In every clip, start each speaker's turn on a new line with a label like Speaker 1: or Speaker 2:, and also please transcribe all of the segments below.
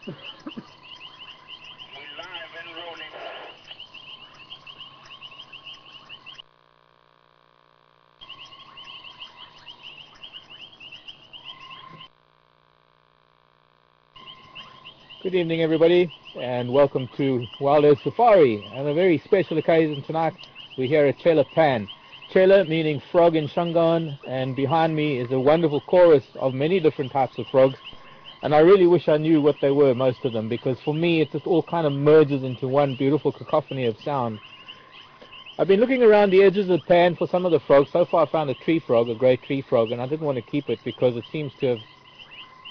Speaker 1: Good evening, everybody, and welcome to Wild Earth Safari. On a very special occasion tonight, we're here at Chela Pan. Chela meaning frog in Shangaan, and behind me is a wonderful chorus of many different types of frogs. And I really wish I knew what they were, most of them, because for me it just all kind of merges into one beautiful cacophony of sound. I've been looking around the edges of the pan for some of the frogs. So far I found a tree frog, a great tree frog, and I didn't want to keep it because it seems to have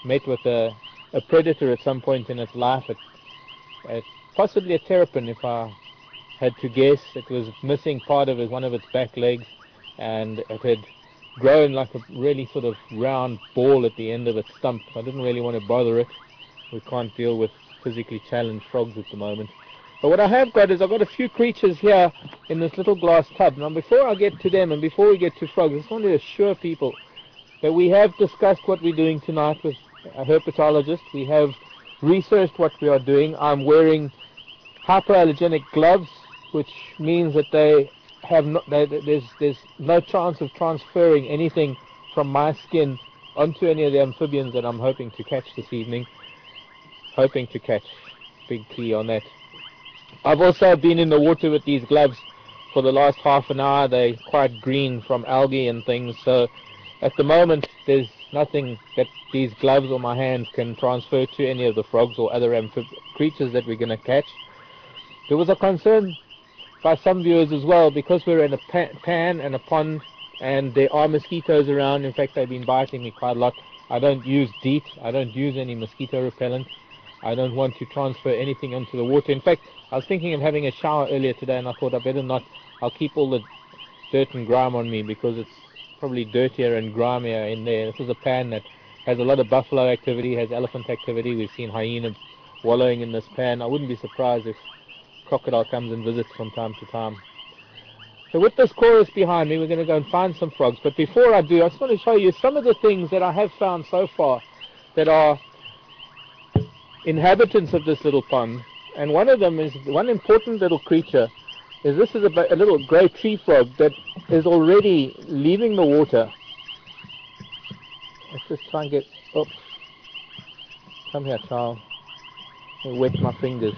Speaker 1: met with a predator at some point in its life, possibly a terrapin if I had to guess. It was missing part of one of its back legs, and it had grown like a really sort of round ball at the end of its stump. I didn't really want to bother it. We can't deal with physically challenged frogs at the moment. But what I have got is I've got a few creatures here in this little glass tub. Now before I get to them and before we get to frogs, I just want to assure people that we have discussed what we're doing tonight with a herpetologist. We have researched what we are doing. I'm wearing hypoallergenic gloves, which means that they have there's no chance of transferring anything from my skin onto any of the amphibians that I'm hoping to catch this evening. Hoping to catch, big key on that. I've also been in the water with these gloves for the last half an hour. They're quite green from algae and things, so at the moment there's nothing that these gloves or my hands can transfer to any of the frogs or other creatures that we're going to catch. There was a concern by some viewers as well, because we're in a pan and a pond and there are mosquitoes around. In fact, they've been biting me quite a lot. I don't use DEET, I don't use any mosquito repellent. I don't want to transfer anything into the water. In fact, I was thinking of having a shower earlier today and I thought I better not. I'll keep all the dirt and grime on me because it's probably dirtier and grimier in there. This is a pan that has a lot of buffalo activity, has elephant activity. We've seen hyena wallowing in this pan. I wouldn't be surprised if crocodile comes and visits from time to time. So with this chorus behind me, we're going to go and find some frogs. But before I do, I just want to show you some of the things that I have found so far that are inhabitants of this little pond. And one of them is one important little creature. This is a little grey tree frog that is already leaving the water. Let's just try and get up. Come here, child. Let me wet my fingers.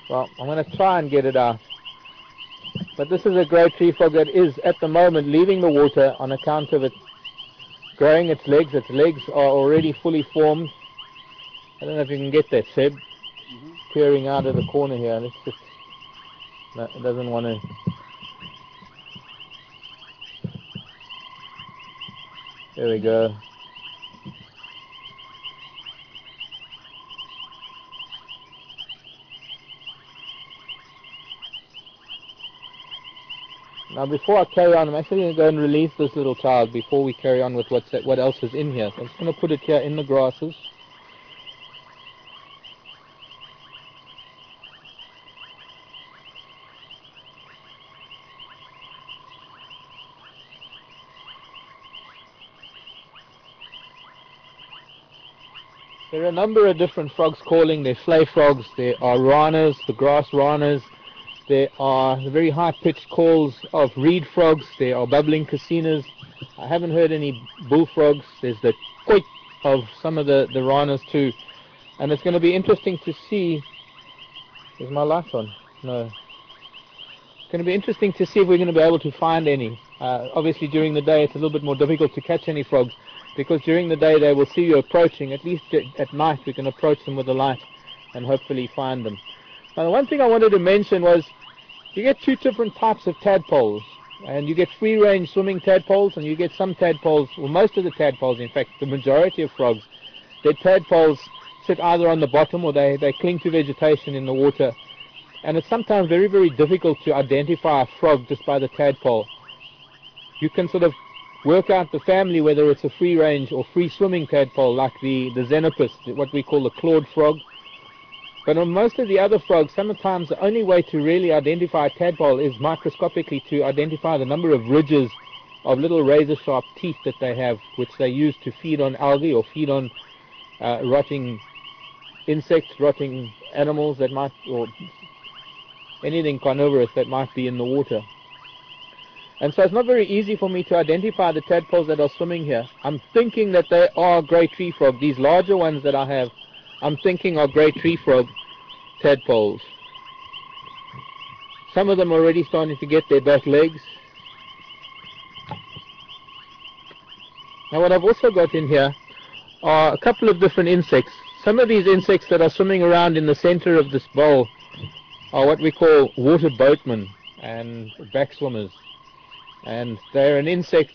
Speaker 1: Well, I'm going to try and get it out. But this is a grey tree frog that is at the moment leaving the water on account of it growing its legs. Its legs are already fully formed. I don't know if you can get that, Seb. Peering out of the corner here. Let's just, no, it doesn't want to. There we go. Now before I carry on, I'm actually going to go and release this little child before we carry on with what else is in here. So I'm just going to put it here in the grasses. There are a number of different frogs calling. There are flay frogs, there are ranas, the grass ranas. There are the very high-pitched calls of reed frogs. There are bubbling casinas. I haven't heard any bullfrogs. There's the quoit of some of the ranas too. And it's going to be interesting to see. Is my light on? No. It's going to be interesting to see if we're going to be able to find any. Obviously during the day it's a little bit more difficult to catch any frogs, because during the day they will see you approaching. At least at night we can approach them with a light and hopefully find them. Now the one thing I wanted to mention was you get two different types of tadpoles, and you get free-range swimming tadpoles, and you get some tadpoles, well most of the tadpoles, in fact the majority of frogs, their tadpoles sit either on the bottom or they cling to vegetation in the water, and it's sometimes very, very difficult to identify a frog just by the tadpole. You can sort of work out the family, whether it's a free-range or free-swimming tadpole like the xenopus, what we call the clawed frog, But on most of the other frogs, sometimes the only way to really identify a tadpole is microscopically to identify the number of ridges of little razor-sharp teeth that they have, which they use to feed on algae or feed on rotting insects, rotting animals that might, or anything carnivorous that might be in the water. And so it's not very easy for me to identify the tadpoles that are swimming here. I'm thinking that they are grey tree frog. These larger ones that I have, I'm thinking are grey tree frog tadpoles. Some of them are already starting to get their back legs. Now what I've also got in here are a couple of different insects. Some of these insects that are swimming around in the center of this bowl are what we call water boatmen and back swimmers. And they're an insect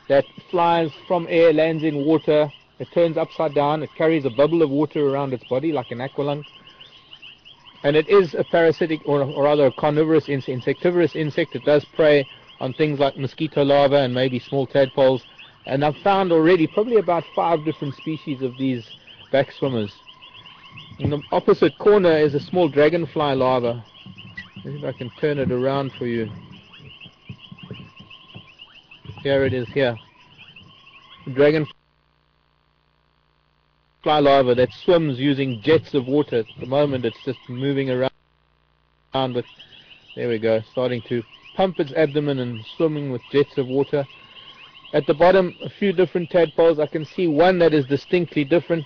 Speaker 1: that flies from air, lands in water, it turns upside down, it carries a bubble of water around its body like an aqualung. And it is a parasitic, or rather a carnivorous, insectivorous insect. It does prey on things like mosquito larvae and maybe small tadpoles. And I've found already probably about 5 different species of these back swimmers. In the opposite corner is a small dragonfly larva. Maybe if I can turn it around for you. Here it is here. Dragonfly larva that swims using jets of water. At the moment it's just moving around, but there we go, starting to pump its abdomen and swimming with jets of water. At the bottom, a few different tadpoles. I can see one that is distinctly different,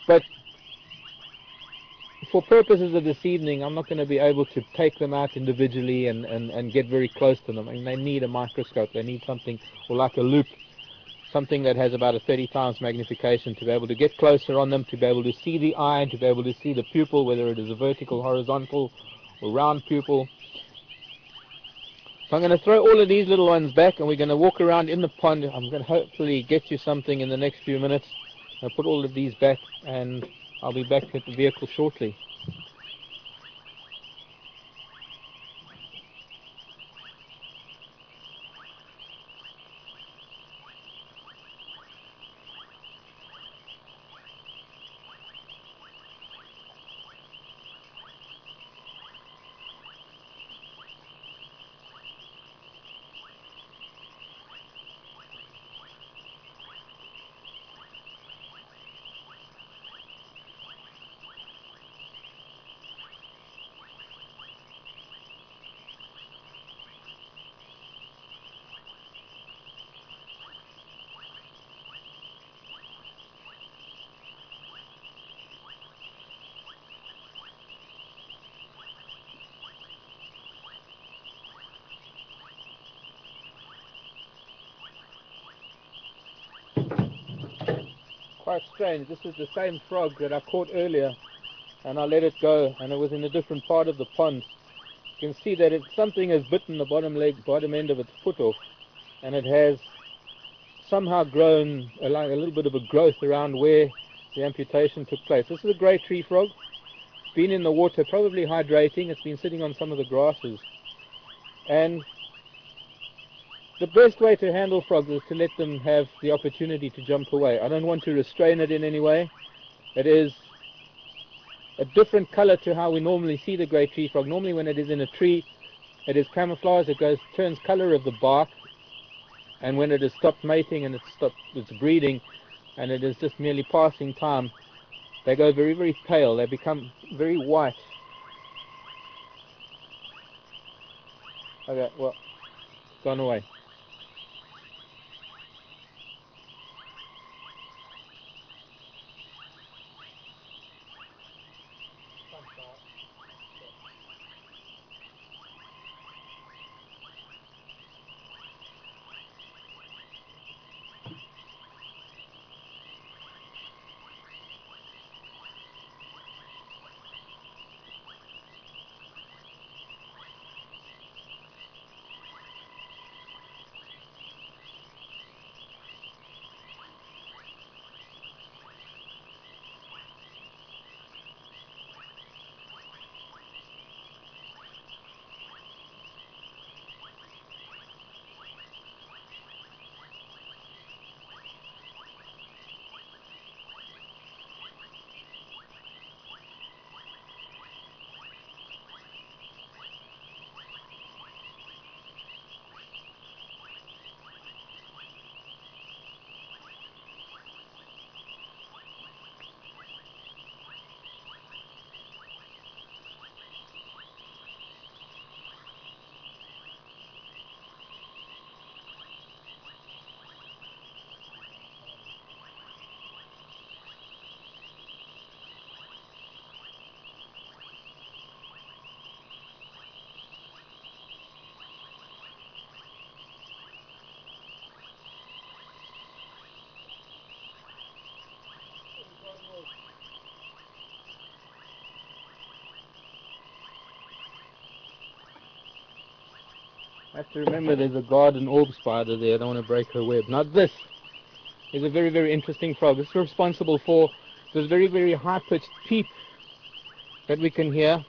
Speaker 1: but for purposes of this evening, I'm not going to be able to take them out individually and get very close to them. I mean, they need a microscope. They need something, or like a loop, something that has about a 30 times magnification to be able to get closer on them, to be able to see the eye, to be able to see the pupil, whether it is a vertical, horizontal, or round pupil. So I'm going to throw all of these little ones back, and we're going to walk around in the pond. I'm going to hopefully get you something in the next few minutes. I'll put all of these back, and I'll be back at the vehicle shortly. Quite strange. This is the same frog that I caught earlier, and I let it go, and it was in a different part of the pond. You can see that something has bitten the bottom end of its foot off, and it has somehow grown a little bit of a growth around where the amputation took place. This is a grey tree frog. It's been in the water, probably hydrating. It's been sitting on some of the grasses. And the best way to handle frogs is to let them have the opportunity to jump away. I don't want to restrain it in any way. It is a different color to how we normally see the grey tree frog. Normally when it is in a tree, it is camouflaged, it turns color of the bark, and when it has stopped mating and it's stopped its breeding, and it is just merely passing time, they go very, very pale. They become very white. Okay, well, it's gone away. I have to remember there's a garden orb spider there. I don't want to break her web. Now this is a very, very interesting frog. This is responsible for this very, very high-pitched peep that we can hear.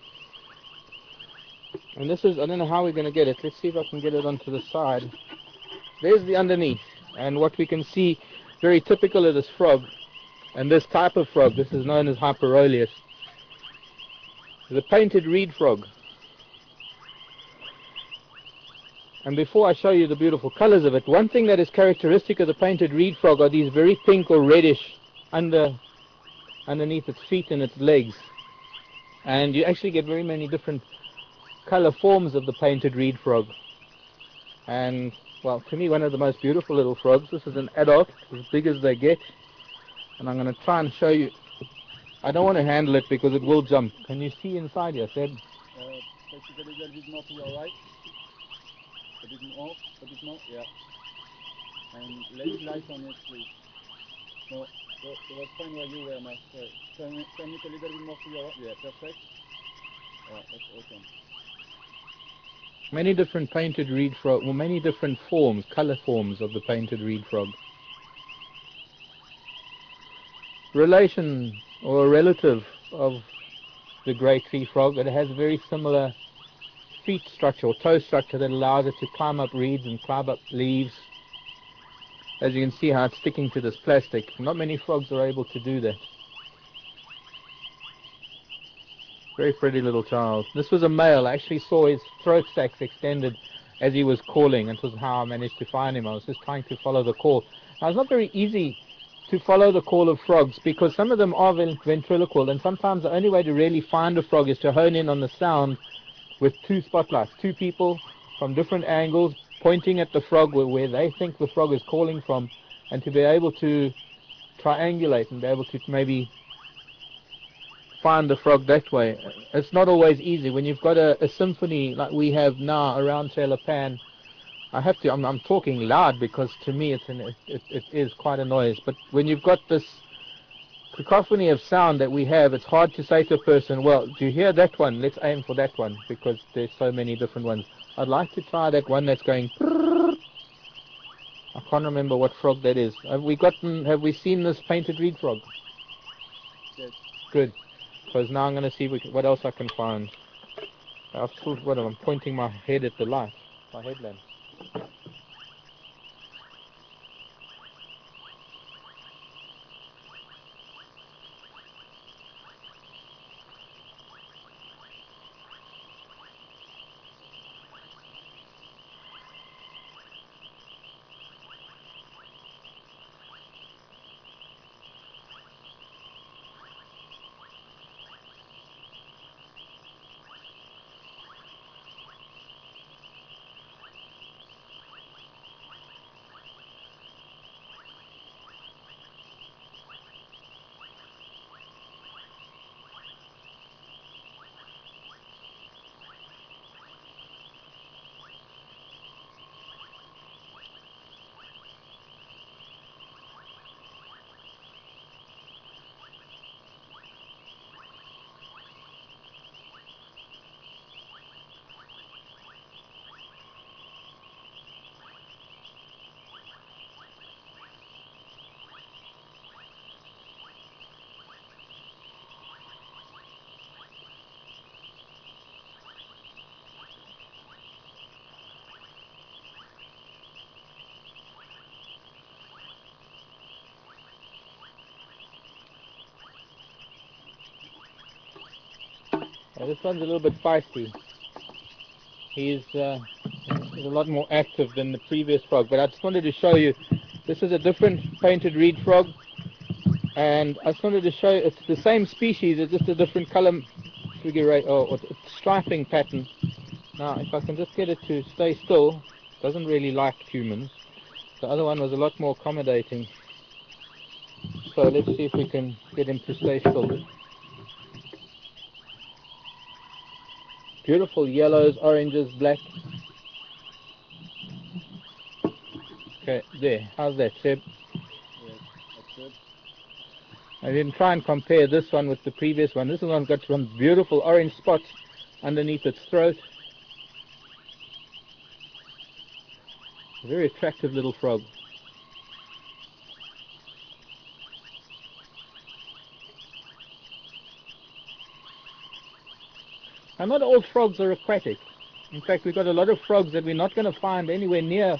Speaker 1: And this is, I don't know how we're going to get it. Let's see if I can get it onto the side. There's the underneath. And what we can see, very typical of this frog, and this type of frog, this is known as Hyperoleus, is a painted reed frog. And before I show you the beautiful colors of it, one thing that is characteristic of the painted reed frog are these very pink or reddish underneath its feet and its legs. And you actually get very many different color forms of the painted reed frog. And, well, to me, one of the most beautiful little frogs. This is an adult, as big as they get. And I'm going to try and show you. I don't want to handle it because it will jump. Can you see inside here, Seb?
Speaker 2: Take it a little bit more to your right. A bit more, yeah. And lay light on it, please. No, it was fine where you were, Marc. Turn it a little bit more to your right. Yeah, perfect. That's awesome.
Speaker 1: Many different painted reed frog, well, many different forms, color forms of the painted reed frog. Relation or a relative of the grey tree frog, it has very similar feet structure or toe structure that allows it to climb up reeds and climb up leaves. As you can see how it's sticking to this plastic. Not many frogs are able to do that. Very pretty little child. This was a male. I actually saw his throat sacs extended as he was calling, and it was how I managed to find him. I was just trying to follow the call. Now it's not very easy to follow the call of frogs because some of them are ventriloquial, and sometimes the only way to really find a frog is to hone in on the sound with two spotlights, two people from different angles pointing at the frog where they think the frog is calling from, and to be able to triangulate and be able to maybe find the frog that way. It's not always easy. When you've got a symphony like we have now around Taylor Pan, I'm talking loud because to me it is quite a noise, but when you've got this cacophony of sound that we have, it's hard to say to a person, well, do you hear that one? Let's aim for that one, because there's so many different ones. I'd like to try that one that's going. I can't remember what frog that is. Have we seen this painted reed frog?
Speaker 2: Yes.
Speaker 1: Good, because now I'm going to see what else I can find. I'm pointing my head at the light, my headlamp. This one's a little bit feisty. He's a lot more active than the previous frog, but I just wanted to show you, this is a different painted reed frog, and I just wanted to show you, it's the same species, it's just a different color or striping pattern. Now, if I can just get it to stay still, it doesn't really like humans. The other one was a lot more accommodating. So let's see if we can get him to stay still. Beautiful yellows, oranges, black. Okay, there. How's that, Seb?
Speaker 2: Yes, that's good.
Speaker 1: I didn't try and compare this one with the previous one. This one's got some beautiful orange spots underneath its throat. Very attractive little frog. And not all frogs are aquatic. In fact, we've got a lot of frogs that we're not going to find anywhere near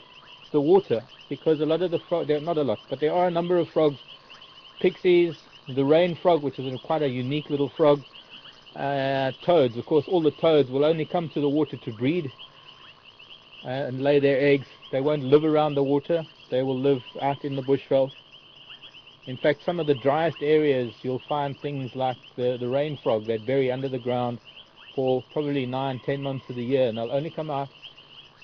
Speaker 1: the water, because a lot of the frogs, not a lot, but there are a number of frogs, pixies, the rain frog, which is quite a unique little frog, toads. Of course, all the toads will only come to the water to breed and lay their eggs. They won't live around the water. They will live out in the bushveld. In fact, some of the driest areas, you'll find things like the rain frog that bury under the ground for probably 9-10 months of the year, and they'll only come out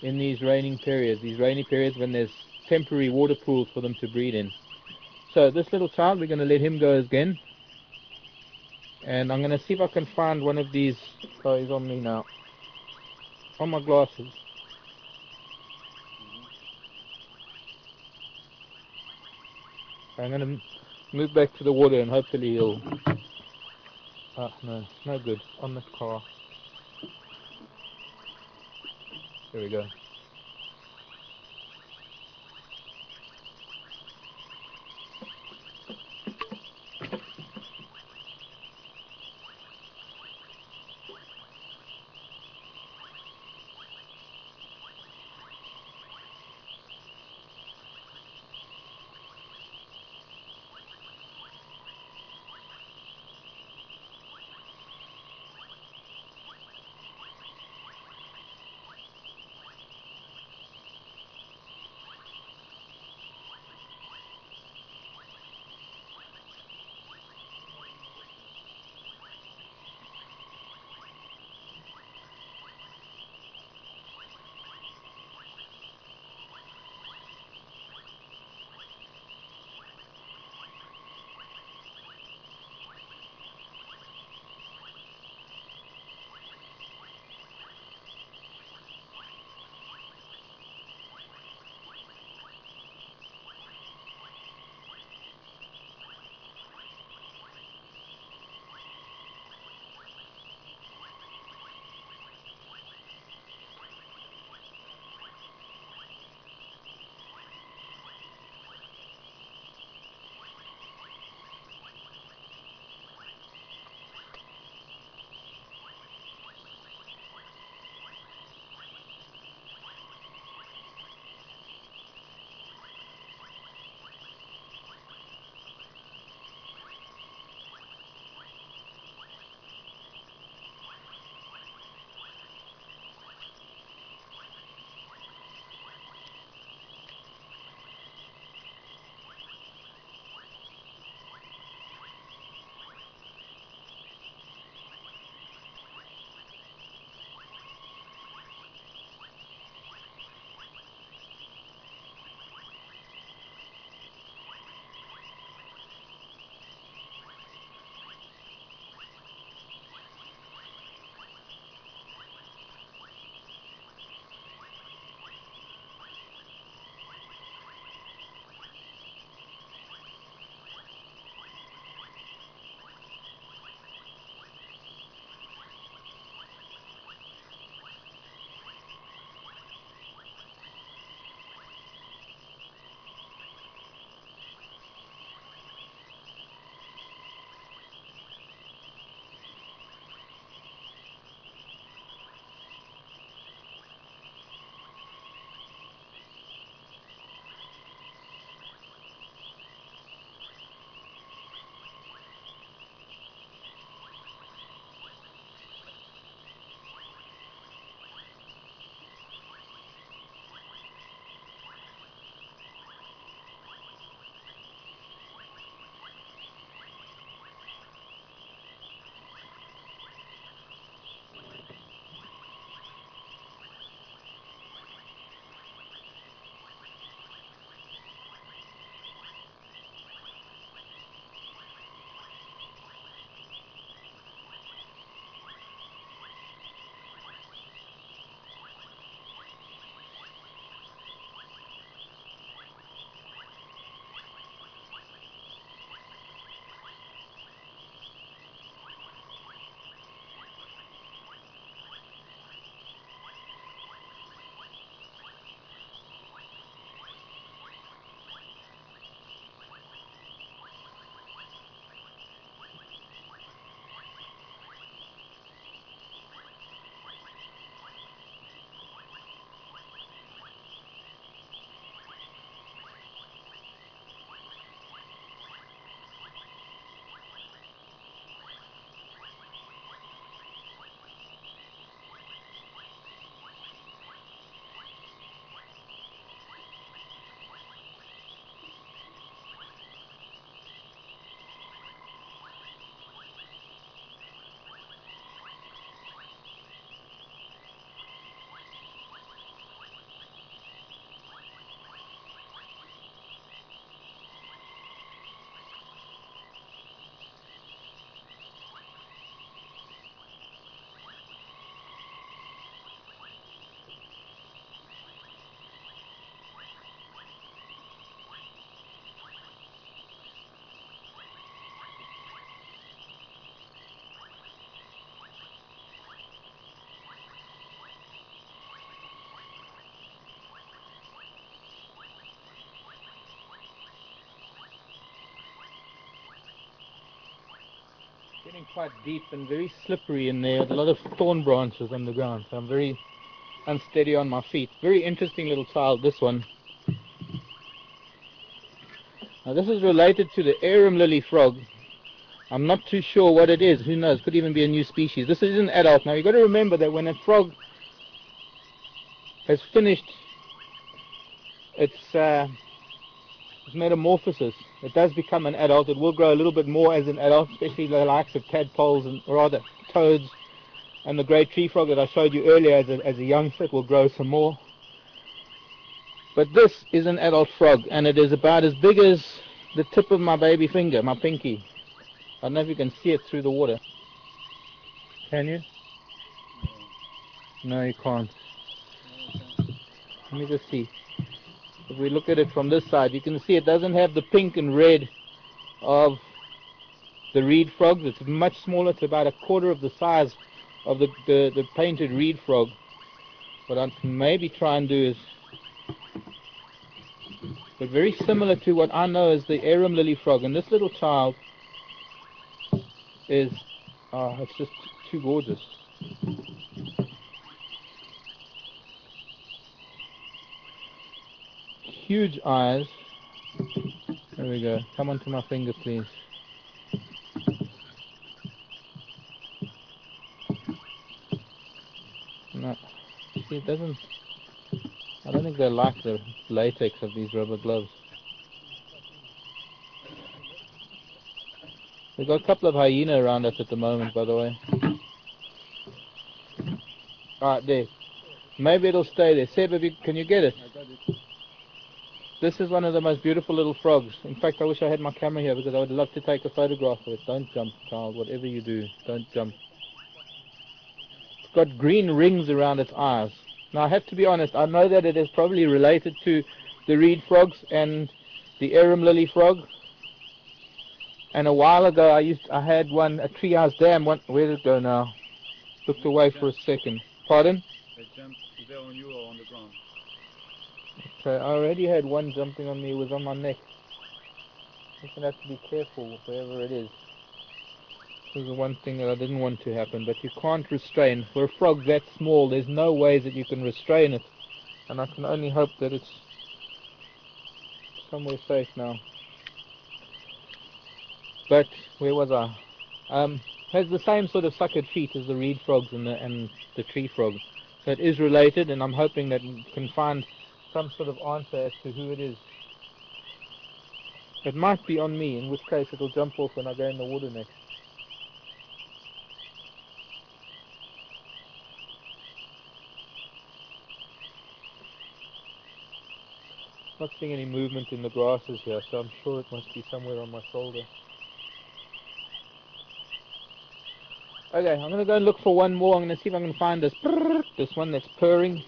Speaker 1: in these rainy periods when there's temporary water pools for them to breed in. So this little child, we're going to let him go again, and I'm going to see if I can find one of these. Oh, he's on me now, on my glasses. I'm going to move back to the water and hopefully he'll... Oh, no, no good. On the car. There we go. getting quite deep and very slippery in there. A lot of thorn branches on the ground, so I'm very unsteady on my feet. Very interesting little child, this one. Now this is related to the arum lily frog. I'm not too sure what it is. Who knows? Could even be a new species. This is an adult. Now you've got to remember that when a frog has finished its metamorphosis, it does become an adult. It will grow a little bit more as an adult, especially the likes of tadpoles and or rather toads, and the great tree frog that I showed you earlier as a youngster. It will grow some more. But this is an adult frog, and it is about as big as the tip of my baby finger, my pinky. I don't know if you can see it through the water. Can you? No, you can't. Let me just see. If we look at it from this side, you can see it doesn't have the pink and red of the reed frog. It's much smaller. It's about a quarter of the size of the painted reed frog. What I can maybe try and do is, but very similar to what I know as the arum lily frog. And this little child is, it's just too gorgeous. Huge eyes. There we go. Come onto my finger, please. No, see, it doesn't. I don't think they like the latex of these rubber gloves. We've got a couple of hyena around us at the moment, by the way. Alright, there. Maybe it'll stay there. Seb, can you get it?
Speaker 2: I got it.
Speaker 1: This is one of the most beautiful little frogs. In fact, I wish I had my camera here because I would love to take a photograph of it. Don't jump, child. Whatever you do, don't jump. It's got green rings around its eyes. Now, I have to be honest. I know that it is probably related to the reed frogs and the arum lily frog. And a while ago, I had one, a tree-house dam. Where did it go now? Looked away for a second. Pardon?
Speaker 2: It jumped either on you or on the ground.
Speaker 1: Okay, I already had one jumping on me. It was on my neck. I'm going to have to be careful, wherever it is. This is the one thing that I didn't want to happen, but you can't restrain. For a frog that small, there's no way that you can restrain it. And I can only hope that it's somewhere safe now. But, where was I? Has the same sort of suckered feet as the reed frogs and the tree frog. So it is related, and I'm hoping that we can find some sort of answer as to who it is. It might be on me, in which case it'll jump off when I go in the water next. Not seeing any movement in the grasses here, so I'm sure it must be somewhere on my shoulder. Okay, I'm going to go and look for one more. I'm going to see if I can find this one that's purring,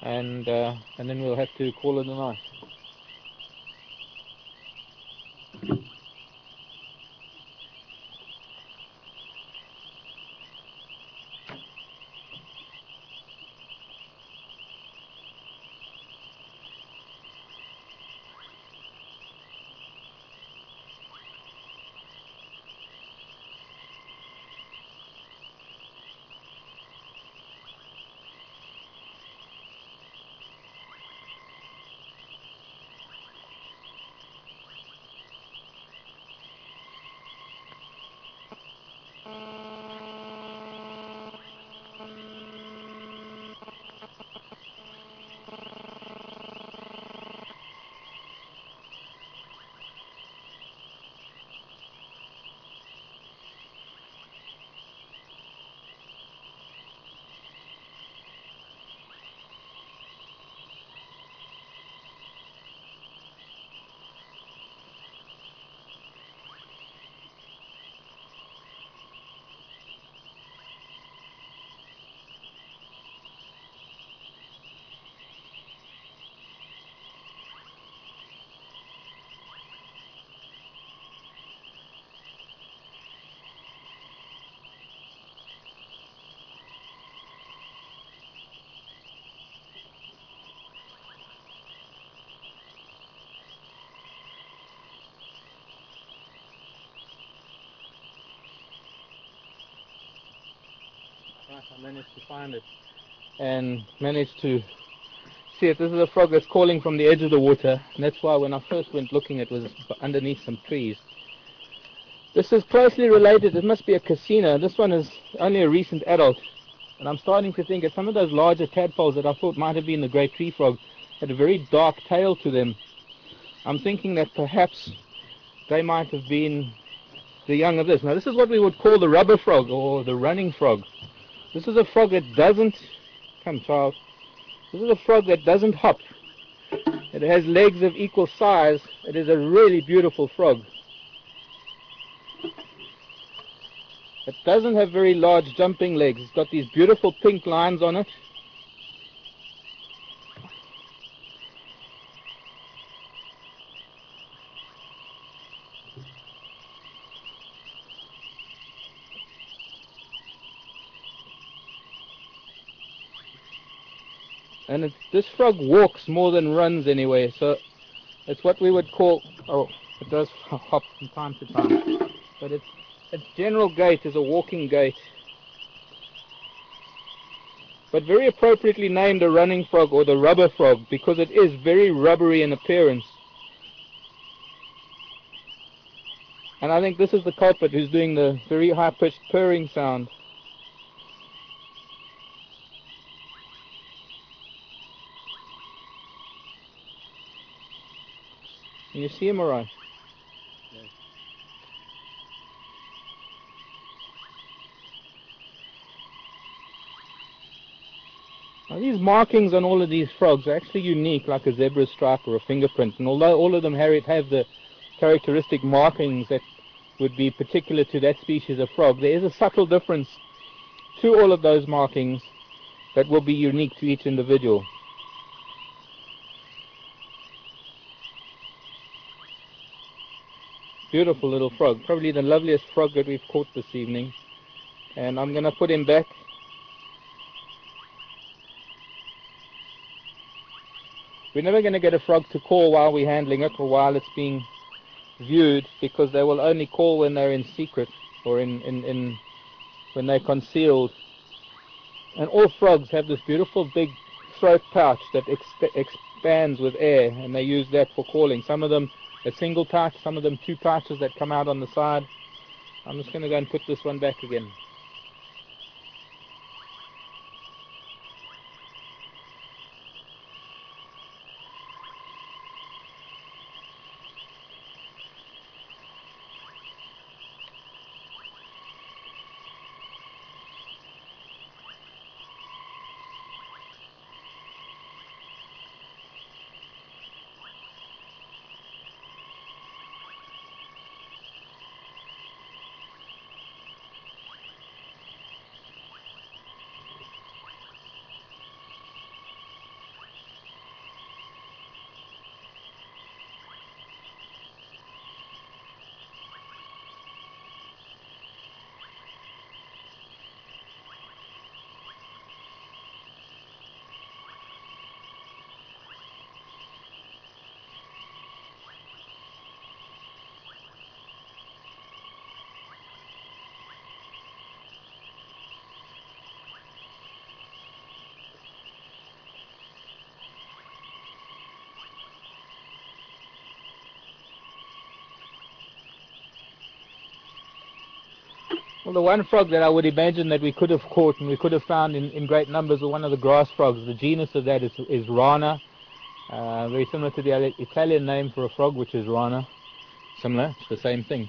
Speaker 1: and then we'll have to call it a night. Right, I managed to find it and managed to see it. This is a frog that's calling from the edge of the water, and that's why when I first went looking it was underneath some trees. This is closely related. It must be a casino. This one is only a recent adult, and I'm starting to think that some of those larger tadpoles that I thought might have been the great tree frog had a very dark tail to them. I'm thinking that perhaps they might have been the young of this. Now this is what we would call the rubber frog or the running frog. This is a frog that doesn't, come child, this is a frog that doesn't hop. It has legs of equal size. It is a really beautiful frog. It doesn't have very large jumping legs. It's got these beautiful pink lines on it. And this frog walks more than runs anyway, so it's what we would call, oh, it does hop from time to time, but its general gait is a walking gait. But very appropriately named a running frog or the rubber frog because it is very rubbery in appearance. And I think this is the culprit who's doing the very high-pitched purring sound. Can you see him all right?
Speaker 2: Yes.
Speaker 1: Now these markings on all of these frogs are actually unique, like a zebra stripe or a fingerprint. And although all of them have the characteristic markings that would be particular to that species of frog, there is a subtle difference to all of those markings that will be unique to each individual. Beautiful little frog, probably the loveliest frog that we've caught this evening. And I'm going to put him back. We're never going to get a frog to call while we're handling it or while it's being viewed, because they will only call when they're in secret or when they're concealed. And all frogs have this beautiful big throat pouch that expands with air, and they use that for calling. Some of them a single pouch, some of them two pouches that come out on the side. I'm just going to go and put this one back again. Well, the one frog that I would imagine that we could have caught and we could have found in great numbers was one of the grass frogs. The genus of that is Rana, very similar to the Italian name for a frog, which is Rana. Similar, it's the same thing.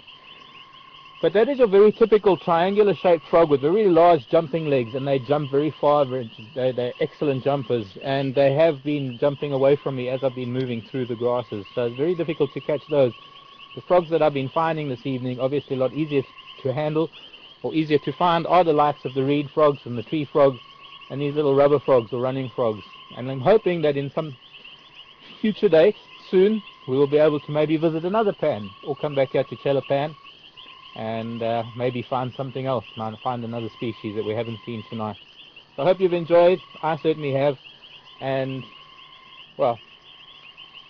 Speaker 1: But that is a very typical triangular shaped frog with very large jumping legs, and they jump very far. They're excellent jumpers, and they have been jumping away from me as I've been moving through the grasses, so it's very difficult to catch those. The frogs that I've been finding this evening, obviously a lot easier to handle or easier to find, are the likes of the reed frogs and the tree frogs and these little rubber frogs or running frogs. And I'm hoping that in some future date, soon, we will be able to maybe visit another pan or come back here to Chelapan and maybe find something else, find another species that we haven't seen tonight. So I hope you've enjoyed. I certainly have. And, well,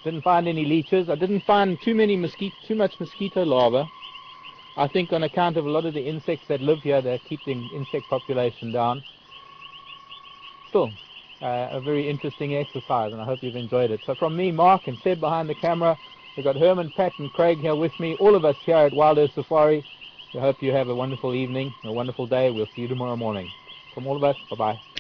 Speaker 1: didn't find any leeches. I didn't find too much mosquito larvae. I think on account of a lot of the insects that live here, they keep the insect population down. still a very interesting exercise, and I hope you've enjoyed it. So from me, Mark, and Seb behind the camera, we've got Herman, Pat, and Craig here with me, all of us here at Wild Earth Safari. I hope you have a wonderful evening, a wonderful day. We'll see you tomorrow morning. From all of us, bye-bye.